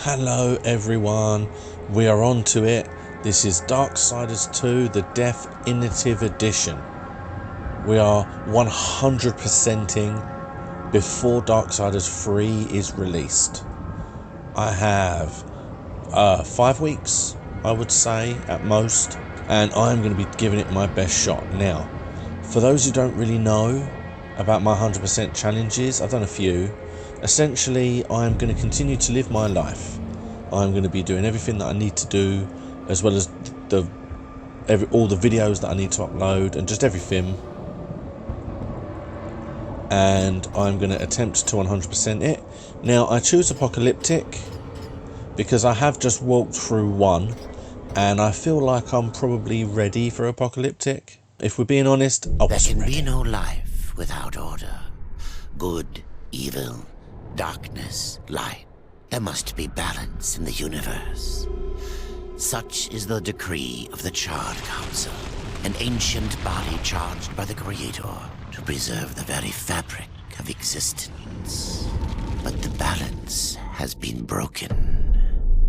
Hello everyone, we are on to it. This is Darksiders 2, the Deathinitive edition. We are 100%ing before Darksiders 3 is released. I have 5 weeks, I would say, at most, and I'm going to be giving it my best shot. Now, for those who don't really know about my 100% challenges, I've done a few. Essentially, I'm going to continue to live my life. I'm going to be doing everything that I need to do, as well as all the videos that I need to upload, and just everything. And I'm going to attempt to 100% it. Now, I choose Apocalyptic because I have just walked through one, and I feel like I'm probably ready for Apocalyptic. If we're being honest, I wasn't ready. There can be no life without order. Good, evil, darkness, light. There must be balance in the universe. Such is the decree of the Charred Council, an ancient body charged by the Creator to preserve the very fabric of existence. But the balance has been broken.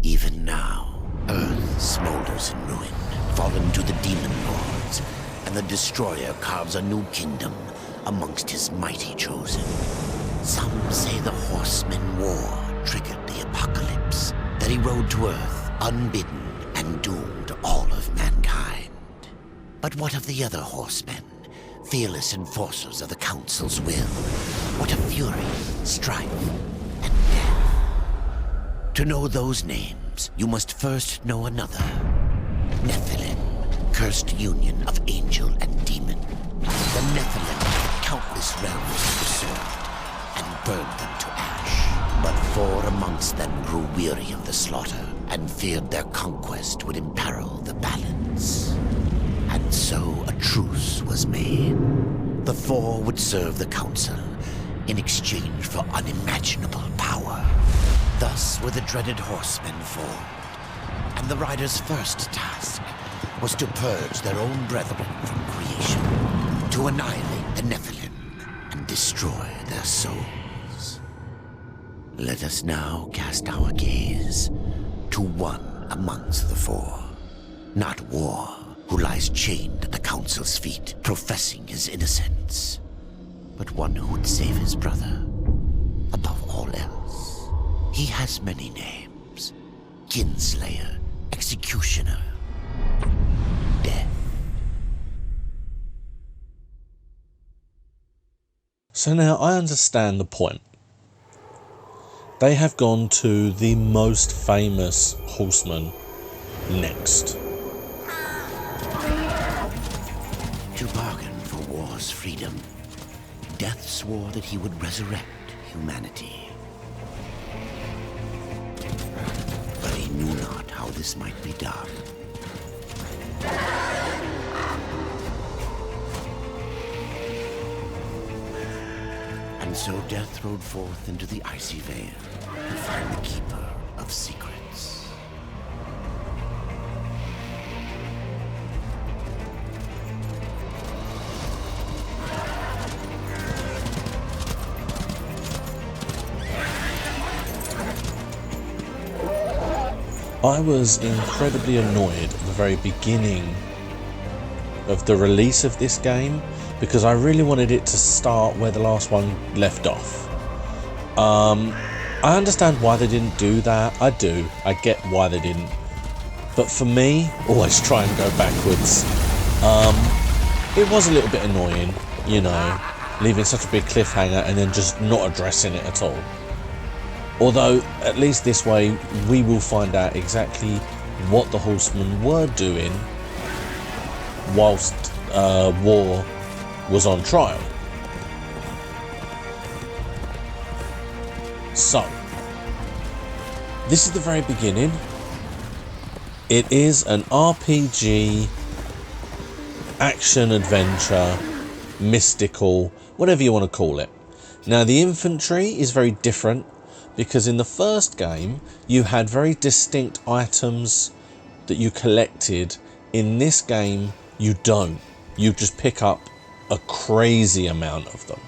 Even now, Earth smolders in ruin, fallen to the demon lords, and the Destroyer carves a new kingdom amongst his mighty chosen. Some say the Horseman War triggered the apocalypse, that he rode to Earth unbidden and doomed all of mankind. But what of the other horsemen, fearless enforcers of the Council's will? What of fury, strife, and death? To know those names, you must first know another. Nephilim, cursed union of angel and demon. The Nephilim had countless realms to pursue and burned them to ash. But 4 amongst them grew weary of the slaughter and feared their conquest would imperil the balance. And so a truce was made. The 4 would serve the Council in exchange for unimaginable power. Thus were the dreaded horsemen formed, and the riders' first task was to purge their own brethren from creation, to annihilate the Nephilim and destroy their souls. Let us now cast our gaze to one amongst the 4, not War, who lies chained at the Council's feet, professing his innocence, but one who would save his brother above all else. He has many names: Kinslayer, Executioner, Death. So now I understand the point. They have gone to the most famous horseman next. To bargain for war's freedom, Death swore that he would resurrect humanity. But he knew not how this might be done. And so Death rode forth into the icy veil to find the Keeper of Secrets. I was incredibly annoyed at the very beginning of the release of this game because I really wanted it to start where the last one left off. I understand why they didn't do that. I do. I get why they didn't. But for me, always try and go backwards. It was a little bit annoying, you know, leaving such a big cliffhanger and then just not addressing it at all. Although, at least this way, we will find out exactly what the Horsemen were doing whilst War was on trial. So, this is the very beginning. It is an RPG, action-adventure, mystical, whatever you want to call it. Now, the infantry is very different, because in the first game you had very distinct items that you collected. In this game you don't. You just pick up a crazy amount of them.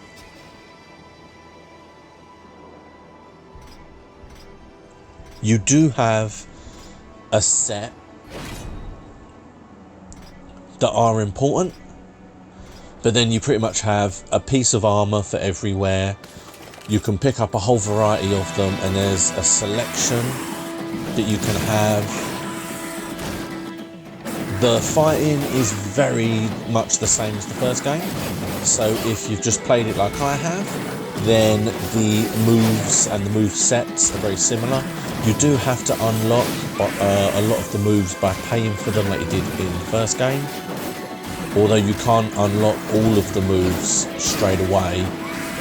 You do have a set that are important, but then you pretty much have a piece of armor for everywhere. You can pick up a whole variety of them, and there's a selection that you can have. The fighting is very much the same as the first game, so if you've just played it like I have, then the moves and the move sets are very similar. You do have to unlock a lot of the moves by paying for them like you did in the first game, although you can't unlock all of the moves straight away.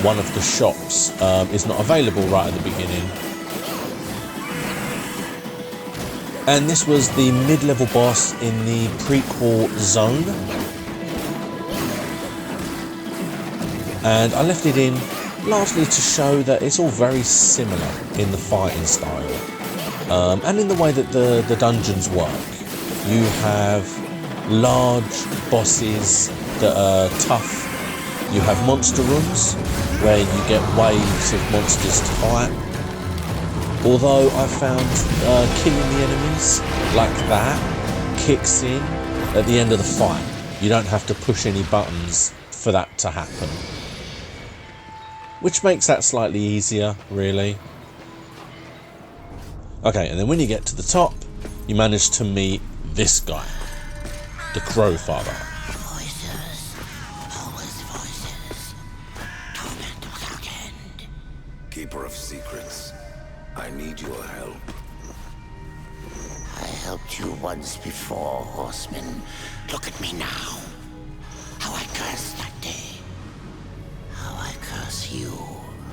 One of the shops is not available right at the beginning. And this was the mid-level boss in the prequel zone. And I left it in largely to show that it's all very similar in the fighting style. And in the way that the dungeons work. You have large bosses that are tough. You have monster rooms where you get waves of monsters to fight. Although I found killing the enemies like that kicks in at the end of the fight. You don't have to push any buttons for that to happen. Which makes that slightly easier, really. Okay, and then when you get to the top, you manage to meet this guy, the Crow Father. Voices, always voices, torment without end. Keeper of secrets, I need your help. I helped you once before, horseman. Look at me now. How I cursed that day. How I curse you.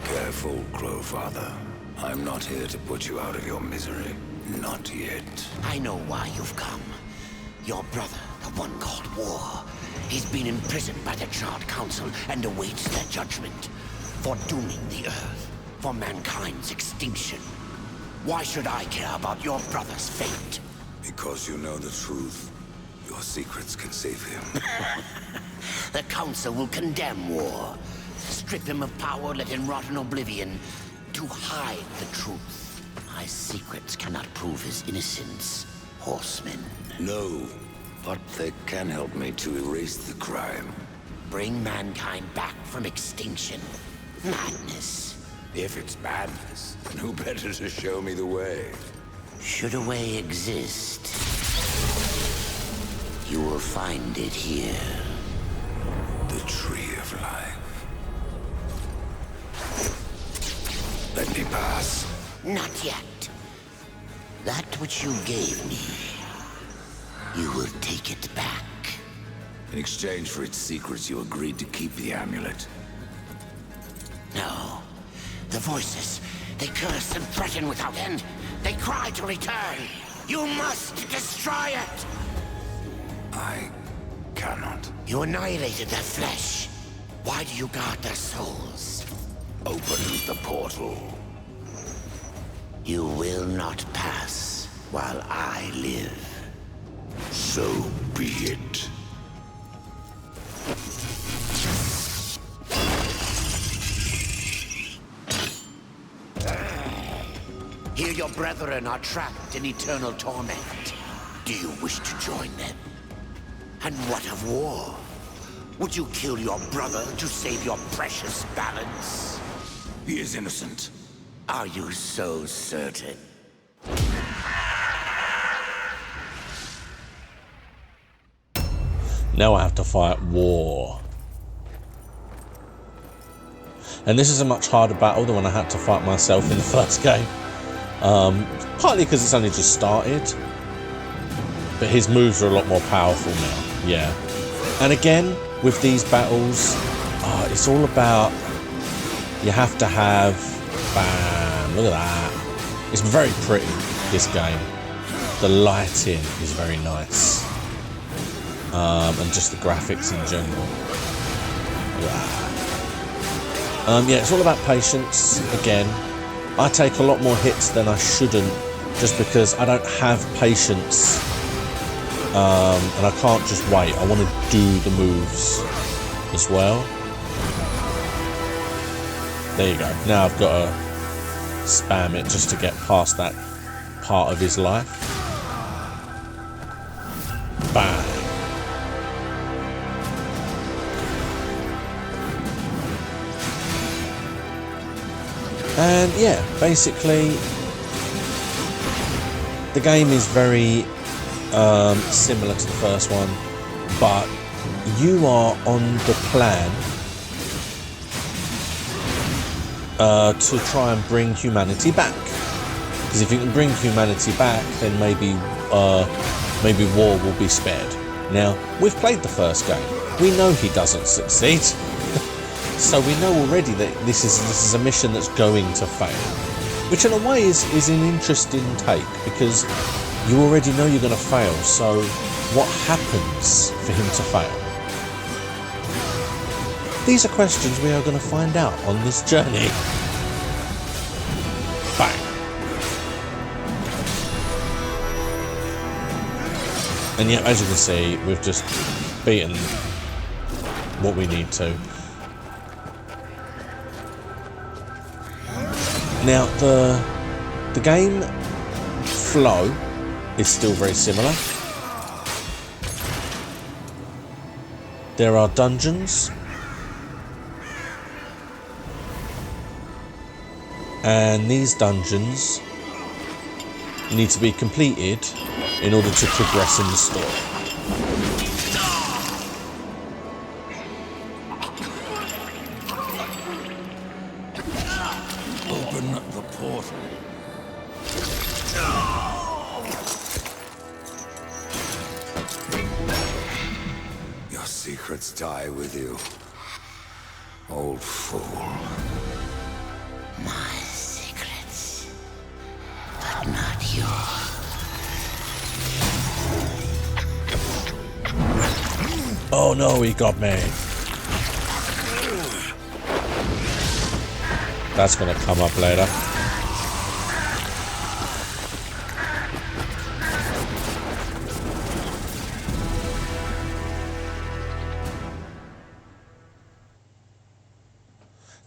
Careful, Crow Father. I'm not here to put you out of your misery. Not yet. I know why you've come. Your brother, the one called War, he's been imprisoned by the Charred Council and awaits their judgment for dooming the Earth, for mankind's extinction. Why should I care about your brother's fate? Because you know the truth. Your secrets can save him. The Council will condemn War, strip him of power, let him rot in oblivion, to hide the truth. My secrets cannot prove his innocence, horseman. No, but they can help me to erase the crime. Bring mankind back from extinction. Madness. If it's madness, then who better to show me the way? Should a way exist, you will find it here. The Tree of Life. Let me pass. Not yet. That which you gave me, you will take it back. In exchange for its secrets, you agreed to keep the amulet. No. The voices, they curse and threaten without end. They cry to return. You must destroy it! I cannot. You annihilated their flesh. Why do you guard their souls? Open the portal. You will not pass while I live. So be it. Here your brethren are trapped in eternal torment. Do you wish to join them? And what of War? Would you kill your brother to save your precious balance? He is innocent. Are you so certain? Now I have to fight War. And this is a much harder battle than when I had to fight myself in the first game. Partly because it's only just started. But his moves are a lot more powerful now, yeah. And again, with these battles, it's all about, you have to have, bam, look at that. It's very pretty, this game. The lighting is very nice. And just the graphics in general. Look at that. Yeah, it's all about patience, again. I take a lot more hits than I shouldn't, just because I don't have patience. And I can't just wait. I want to do the moves as well. There you go. Now I've got to spam it just to get past that part of his life. Bang. And yeah, basically the game is very similar to the first one, but you are on the plan to try and bring humanity back. Because if you can bring humanity back, then maybe war will be spared. Now, we've played the first game. We know he doesn't succeed. So we know already that this is a mission that's going to fail. Which in a way is an interesting take, because you already know you're going to fail. So what happens for him to fail? These are questions we are going to find out on this journey. Bang. And yeah, as you can see, we've just beaten what we need to. Now, the game flow is still very similar. There are dungeons. And these dungeons need to be completed in order to progress in the story. Open the portal. Your secrets die with you, old fool. My secrets, but not yours. Oh no, he got me. That's gonna come up later.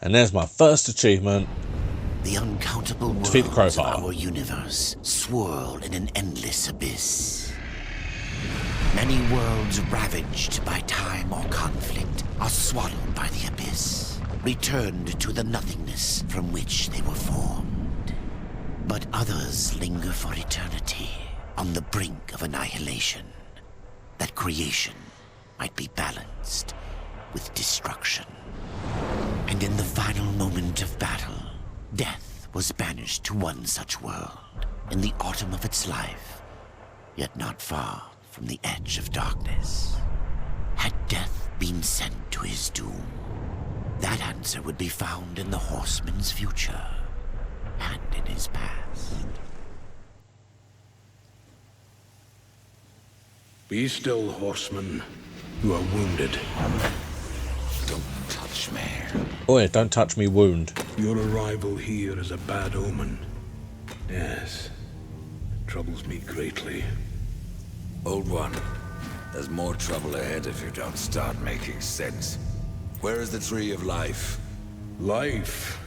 And there's my first achievement. The uncountable Defeat the worlds of Crowfire. our universe swirl in an endless abyss. Many worlds ravaged by time or conflict are swallowed by the abyss, returned to the nothingness from which they were formed. But others linger for eternity on the brink of annihilation, that creation might be balanced with destruction. And in the final moment of battle, death was banished to one such world in the autumn of its life, yet not far from the edge of darkness. Had death been sent to his doom, that answer would be found in the horseman's future and in his past. Be still, horseman. You are wounded. Don't touch me. Oh yeah, don't touch me, wound. Your arrival here is a bad omen. Yes. It troubles me greatly. Old one, there's more trouble ahead if you don't start making sense. Where is the tree of life? Life?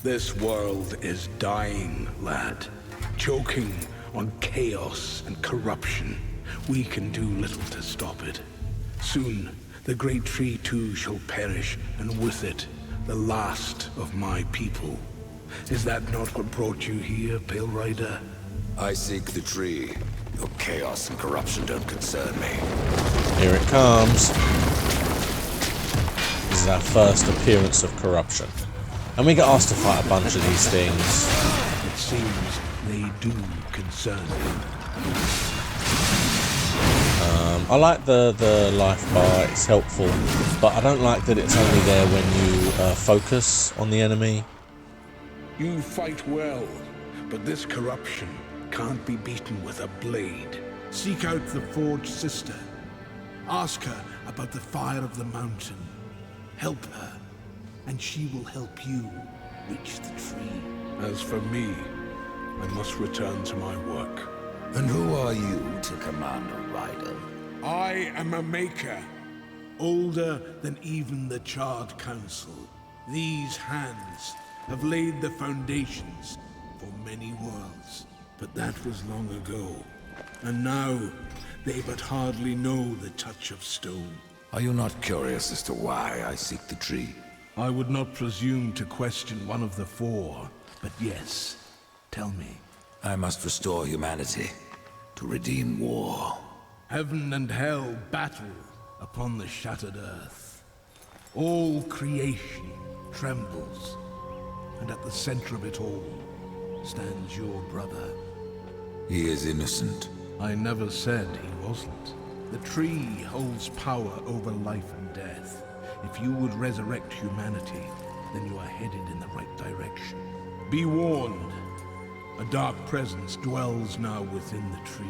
This world is dying, lad. Choking on chaos and corruption. We can do little to stop it. Soon, the great tree too shall perish, and with it, the last of my people. Is that not what brought you here, Pale Rider? I seek the tree. Your chaos and corruption don't concern me. Here it comes. This is our first appearance of corruption. And we get asked to fight a bunch of these things. It seems they do concern you. I like the life bar, it's helpful, but I don't like that it's only there when you focus on the enemy. You fight well, but this corruption can't be beaten with a blade. Seek out the Forge Sister. Ask her about the fire of the mountain. Help her, and she will help you reach the tree. As for me, I must return to my work. And who are you to command a rider? I am a maker, older than even the Charred Council. These hands have laid the foundations for many worlds. But that was long ago. And now, they but hardly know the touch of stone. Are you not curious as to why I seek the tree? I would not presume to question one of the four, but yes, tell me. I must restore humanity to redeem war. Heaven and hell battle upon the shattered earth. All creation trembles, and at the center of it all stands your brother. He is innocent. I never said he wasn't. The tree holds power over life and death. If you would resurrect humanity, then you are headed in the right direction. Be warned. A dark presence dwells now within the tree,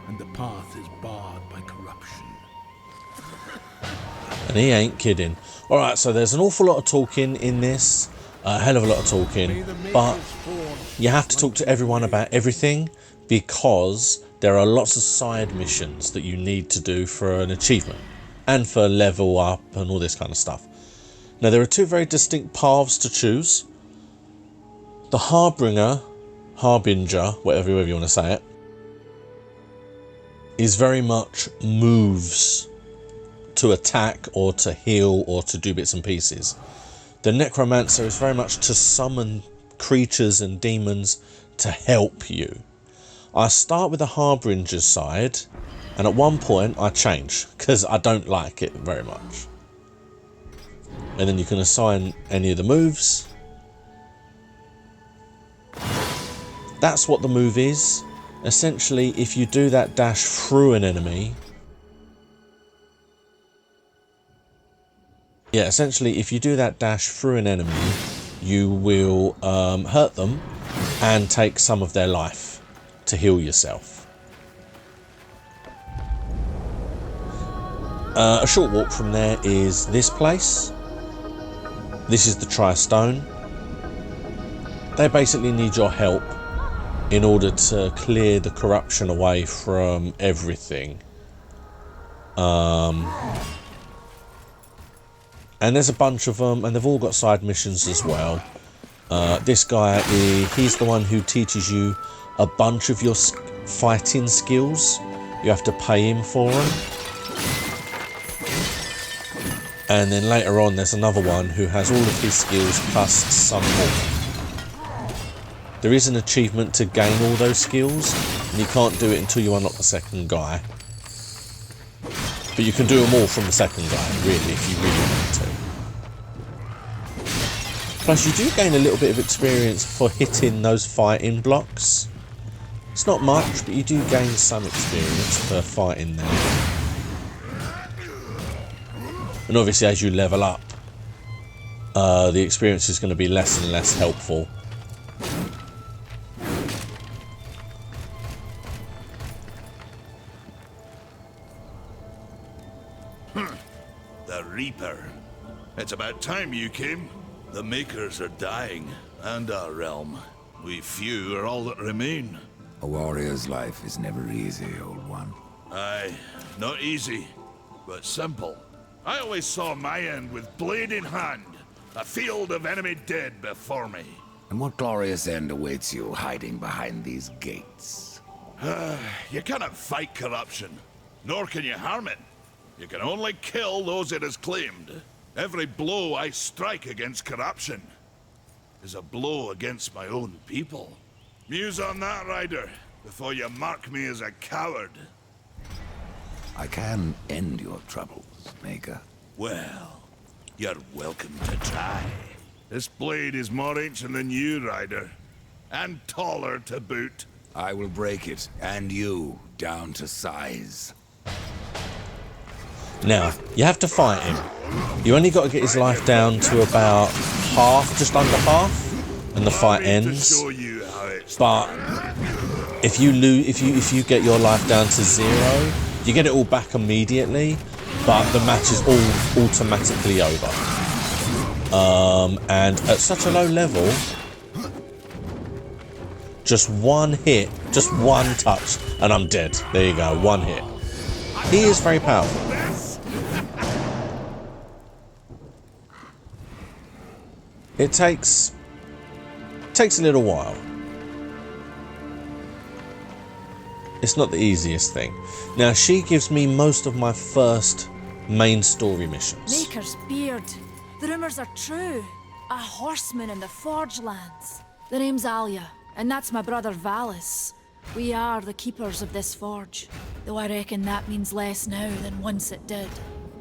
and the path is barred by corruption. And he ain't kidding. Alright, so there's an awful lot of talking in this. A hell of a lot of talking. But you have to talk to everyone about everything, because there are lots of side missions that you need to do for an achievement. And for level up and all this kind of stuff. Now, there are two very distinct paths to choose. The Harbinger, whatever you want to say it, is very much moves to attack or to heal or to do bits and pieces. The Necromancer is very much to summon creatures and demons to help you. I start with the Harbinger side, and at one point I change because I don't like it very much. And then you can assign any of the moves. That's what the move is. Essentially, if you do that dash through an enemy, you will hurt them and take some of their life to heal yourself. A short walk from there is this place. This is the Tri-Stone. They basically need your help in order to clear the corruption away from everything. And there's a bunch of them, and they've all got side missions as well. This guy, he's the one who teaches you a bunch of your fighting skills. You have to pay him for them. And then later on there's another one who has all of his skills plus some more. There is an achievement to gain all those skills, and you can't do it until you unlock the second guy. But you can do them all from the second guy, really, if you really want to. Plus you do gain a little bit of experience for hitting those fighting blocks. It's not much, but you do gain some experience for fighting them. And obviously as you level up, the experience is going to be less and less helpful. The Reaper. It's about time you came. The Makers are dying, and our realm. We few are all that remain. A warrior's life is never easy, old one. Aye, not easy, but simple. I always saw my end with blade in hand, a field of enemy dead before me. And what glorious end awaits you hiding behind these gates? You cannot fight corruption, nor can you harm it. You can only kill those it has claimed. Every blow I strike against corruption is a blow against my own people. Muse on that, Ryder, before you mark me as a coward. I can end your troubles, Maker. Well, you're welcome to try. This blade is more ancient than you, Ryder. And taller to boot. I will break it, and you, down to size. Now, you have to fight him. You only got to get his life down to about half, just under half, and the fight ends. But if you get your life down to 0, you get it all back immediately, but the match is all automatically over. And at such a low level, just one hit, just one touch, and I'm dead. There you go, one hit. He is very powerful. It takes a little while. it's not the easiest thing. Now, she gives me most of my first main story missions. Maker's beard. The rumours are true. A horseman in the Forge lands. The name's Alia, and that's my brother Valis. We are the keepers of this forge, though I reckon that means less now than once it did.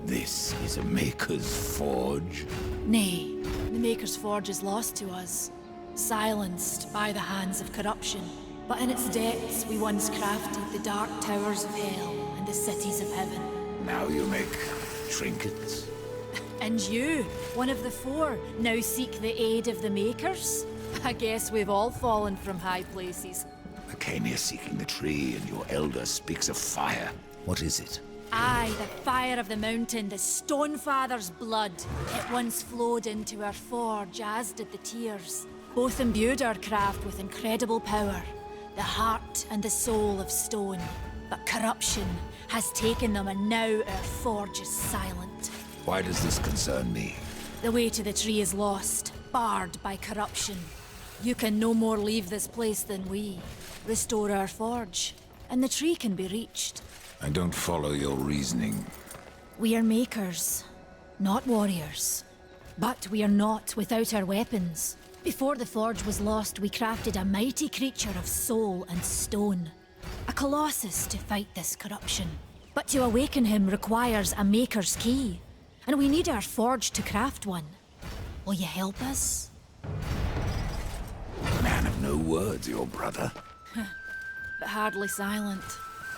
This is a Maker's Forge. Nay, the Maker's Forge is lost to us, silenced by the hands of corruption. But in its depths we once crafted the dark towers of hell and the cities of heaven. Now you make trinkets? And you, one of the four, now seek the aid of the Makers? I guess we've all fallen from high places. I came here seeking the tree, and your elder speaks of fire. What is it? Aye, the fire of the mountain, the Stonefather's blood. It once flowed into our forge, as did the tears. Both imbued our craft with incredible power, the heart and the soul of stone. But corruption has taken them, and now our forge is silent. Why does this concern me? The way to the tree is lost, barred by corruption. You can no more leave this place than we. Restore our forge, and the tree can be reached. I don't follow your reasoning. We are makers, not warriors. But we are not without our weapons. Before the forge was lost, we crafted a mighty creature of soul and stone. A colossus to fight this corruption. But to awaken him requires a maker's key. And we need our forge to craft one. Will you help us? Man of no words, your brother. But hardly silent.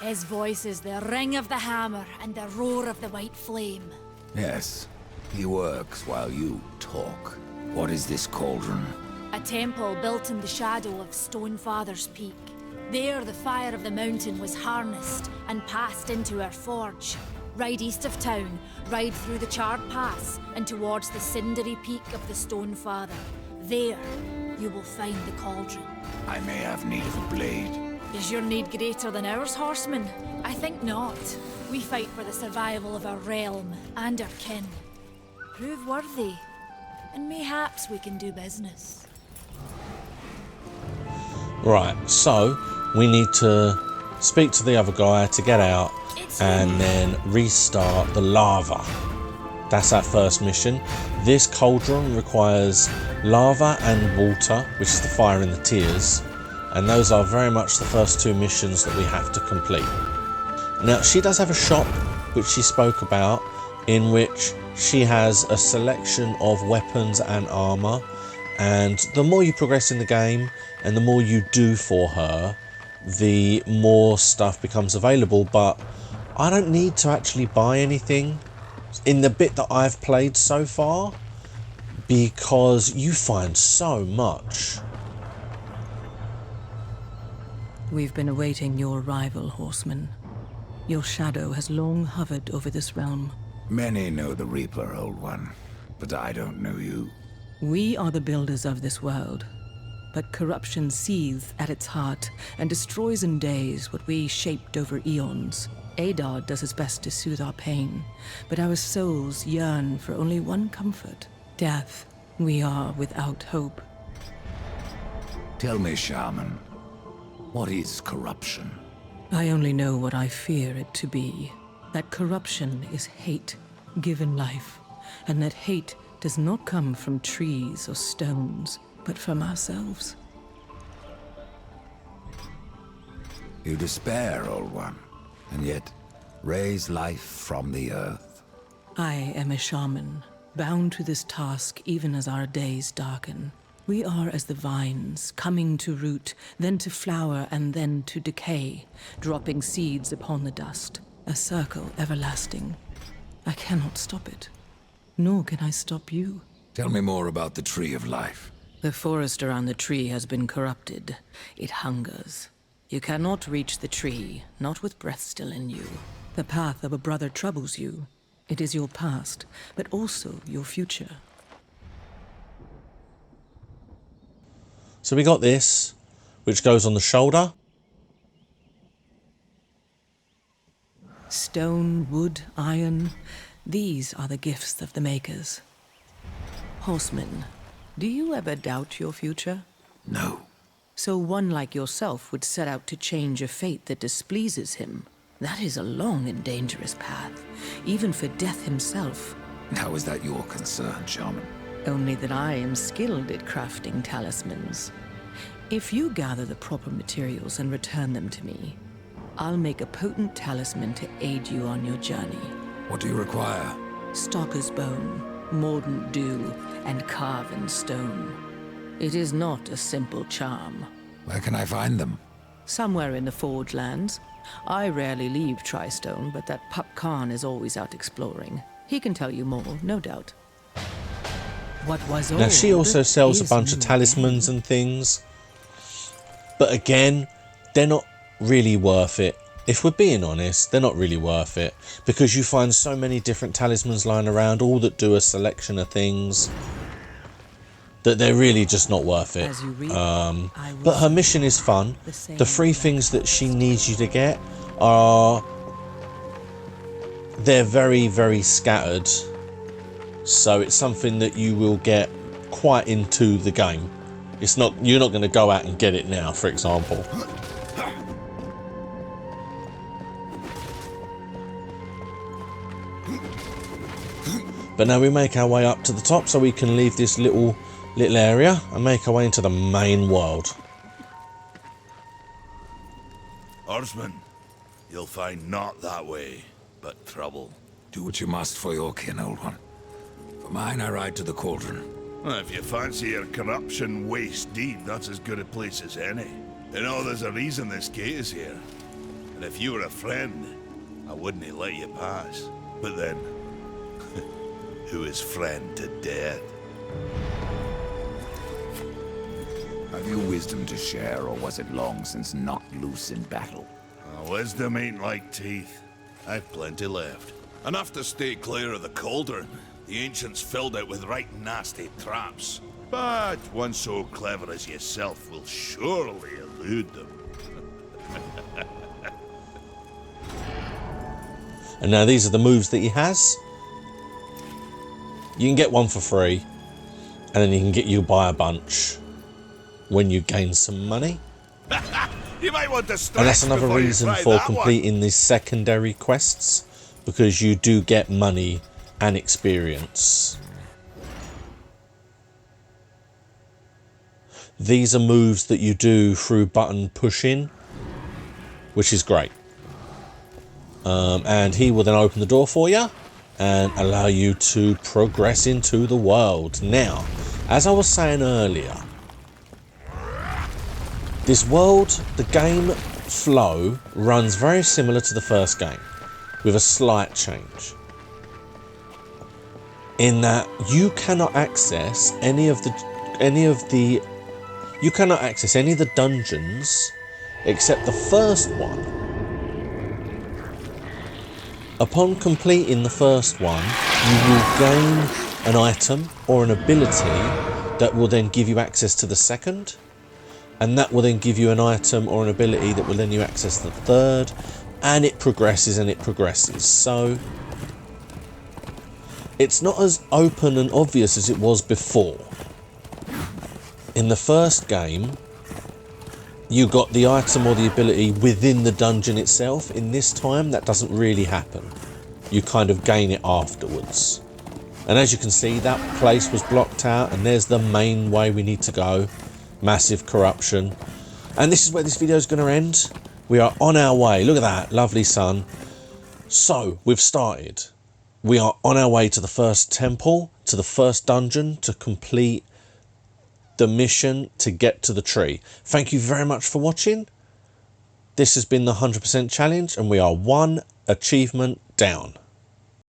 His voice is the ring of the hammer and the roar of the white flame. Yes, he works while you talk. What is this cauldron? A temple built in the shadow of Stonefather's Peak. There the fire of the mountain was harnessed and passed into our forge. Ride east of town, ride through the charred pass and towards the cindery peak of the Stonefather. There, you will find the cauldron. I may have need of a blade. Is your need greater than ours, horseman? I think not. We fight for the survival of our realm and our kin. Prove worthy, and mayhaps we can do business. Right, so we need to speak to the other guy to get out and then restart the lava. That's our first mission. This cauldron requires lava and water, which is the fire and the tears. And those are very much the first two missions that we have to complete. Now, she does have a shop, which she spoke about, in which she has a selection of weapons and armor. And the more you progress in the game and the more you do for her, the more stuff becomes available. But I don't need to actually buy anything in the bit that I've played so far, because you find so much. We've been awaiting your arrival, horseman. Your shadow has long hovered over this realm. Many know the Reaper, Old One, but I don't know you. We are the builders of this world, but corruption seethes at its heart and destroys in days what we shaped over eons. Adar does his best to soothe our pain, but our souls yearn for only one comfort: death. We are without hope. Tell me, Shaman, what is corruption? I only know what I fear it to be. That corruption is hate given life, and that hate does not come from trees or stones, but from ourselves. You despair, Old One, and yet raise life from the earth. I am a shaman, bound to this task even as our days darken. We are as the vines, coming to root, then to flower, and then to decay, dropping seeds upon the dust. A circle everlasting. I cannot stop it, nor can I stop you. Tell me more about the Tree of Life. The forest around the tree has been corrupted. It hungers. You cannot reach the tree, not with breath still in you. The path of a brother troubles you. It is your past, but also your future. So we got this, which goes on the shoulder. Stone, wood, iron, these are the gifts of the makers. Horseman, do you ever doubt your future? No. So one like yourself would set out to change a fate that displeases him. That is a long and dangerous path, even for Death himself. How is that your concern, Shaman? Only that I am skilled at crafting talismans. If you gather the proper materials and return them to me, I'll make a potent talisman to aid you on your journey. What do you require? Stalker's bone, mordant dew, and carven stone. It is not a simple charm. Where can I find them? Somewhere in the Forge Lands. I rarely leave Tristone, but that Pup Khan is always out exploring. He can tell you more, no doubt. What was Now she old also sells a is bunch of new talismans and things. But again, they're not really worth it. If we're being honest, they're not really worth it. Because you find so many different talismans lying around, all that do a selection of things, that they're really just not worth it. But her mission is fun. The 3 things that she needs you to get are... they're very, very scattered. So it's something that you will get quite into the game. It's not, you're not going to go out and get it now, for example. But now we make our way up to the top so we can leave this little area and make our way into the main world. Horseman, you'll find not that way, but trouble. Do what you must for your kin, old one. For mine, I ride to the cauldron. Well, if you fancy your corruption waist deep, that's as good a place as any. You know, there's a reason this gate is here. And if you were a friend, I wouldn't let you pass. But then, who is friend to death? Have you wisdom to share, or was it long since knocked loose in battle? Wisdom ain't like teeth. I've plenty left. Enough to stay clear of the cauldron. The ancients filled it with right nasty traps. But one so clever as yourself will surely elude them. And now these are the moves that he has. You can get one for free, and then you buy a bunch when you gain some money. You might want to stretch. And that's another before you reason try for that completing these secondary quests, because you do get money and experience. These are moves that you do through button pushing, which is great. And he will then open the door for you and allow you to progress into the world. Now, as I was saying earlier, this world, the game flow runs very similar to the first game, with a slight change. In that you cannot access any of the dungeons except the first one. Upon completing the first one, you will gain an item or an ability that will then give you access to the second, and that will then give you an item or an ability that will then you access the third, and it progresses and it progresses. So it's not as open and obvious as it was before. In the first game, you got the item or the ability within the dungeon itself. In this time, that doesn't really happen. You kind of gain it afterwards. And as you can see, that place was blocked out, and there's the main way we need to go. Massive corruption. And this is where this video is going to end. We are on our way. Look at that, lovely sun. So, we've started. We are on our way to the first temple, to the first dungeon, to complete the mission to get to the tree. Thank you very much for watching. This has been the 100% challenge, and we are 1 achievement down.